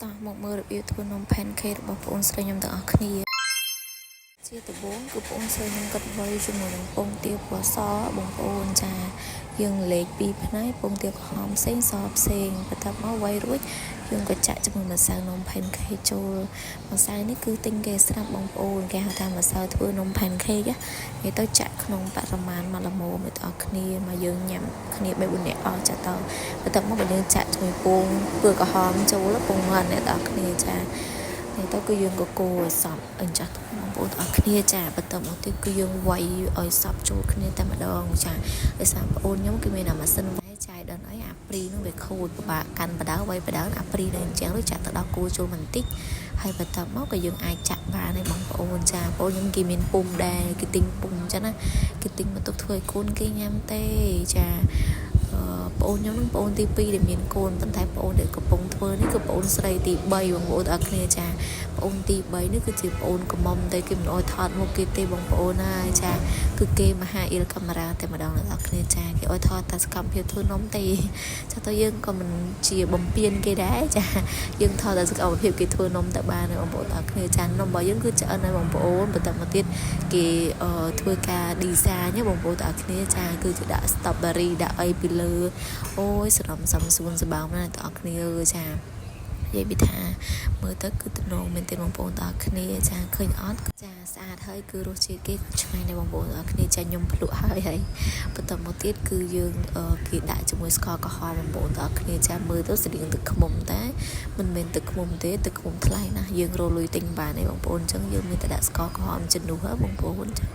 តោះមកមើលរបៀបធ្វើនំ pancake របស់បងស្រីខ្ញុំទាំងអស់គ្នាជាដំបូងគឺបងស្រីខ្ញុំកាត់វាយជាមួយនឹងពងទាពណ៌សបងប្អូនចាយើងលេខពីផ្នែកពងទាក្រហមផ្សេងសផ្សេងបន្ទាប់មកវាយរួចយើងក៏ចាក់ជាមួយម្សៅនំ pancake ចូលម្សៅនេះគឺទិញគេស្រាប់បងប្អូនគេហៅថាម្សៅធ្វើនំ pancake គេទៅចាក់ក្នុងបរិមាណមកល្មមឲ្យទាំងអស់គ្នាមកយើងញ៉ាំគ្នា3-4នាក់អស់ចាទៅបន្ទាប់មកបើយើងចាក់ជាមួយពងពើក្រហមចូលពងមាន់អ្នកទាំងអស់គ្នាចានេះទៅគឺយើងក៏កូរឲ្យសព្វអញ្ចឹងបងប្អូនទាំងអស់គ្នាចាបន្ទាប់មកទៀតគឺយើងវាយឲ្យសព្វចូលគ្នាតែម្ដងចាដោយសារបងប្អូនខ្ញុំគឺមានអាម៉ាស៊ីនវាយចាយដល់អីអាព្រីនោះវាខូចពិបាកកាន់បដៅវាយបដៅអាព្រីនៅអញ្ចឹងរួចចាក់ទៅដល់គូចូលបន្តិចហើយបន្ទាប់មកក៏យើងអាចចាក់បានហើយបងប្អូនចាបងប្អូនខ្ញុំគេមានពុំដែរគេទិញពុំអញ្ចឹងណាគេទិញមកទុកធ្វើឲ្យកូនគេញ៉ាំទេចាបងខ្ញុំនឹងបងទី2ដែលមានកូនប៉ុន្តែបងដែលកំពុងធ្វើនេះគឺបងស្រីទី3បងប្អូនទាំងអស់គ្នាចាបងទី3នេះគឺជាបងកំមុំតែគេមិនអោយថតមុខគេទេបងប្អូនហើយចាគឺគេមហាអ៊ីលកាមេរ៉ាតែម្ដងអ្នកទាំងគ្នាចាគេអោយថតតែសកម្មភាពធ្វើនំទេចាទៅយើងក៏មិនជាបំពេញគេដែរចាយើងថតតែសកម្មភាពគេធ្វើនំតែបានបងប្អូនទាំងគ្នាចានំរបស់យើងគឺឆ្អិនហើយបងប្អូនបន្ទាប់មកទៀតគេធ្វើការ design បងប្អូនទាំងគ្នាចាគឺជាដាក់ strawberry ដាក់អីពីលើអូយស្រំសំសួនសបោមណាស់ទាំងអស់គ្នាចានិយាយពីថាមើលទៅគឺទំនងមែនទេបងប្អូនទាំងអស់គ្នាចាឃើញអត់ចាស្អាតហើយគឺរសជាតិគេក៏ឆ្ងាញ់ដែរបងប្អូនទាំងអស់គ្នាចាខ្ញុំភ្លក់ហើយបន្តមកទៀតគឺយើងគេដាក់ជាមួយស្ករក្រហមបងប្អូនទាំងអស់គ្នាចាមើលទៅស្តៀងទឹកឃ្មុំតែមិនមែនទឹកឃ្មុំទេទឹកឃ្មុំថ្លៃណាស់យើងរកលុយទិញបានទេបងប្អូនអញ្ចឹងយើងមានតែដាក់ស្ករក្រហមជំនួសហ៎បងប្អូនចា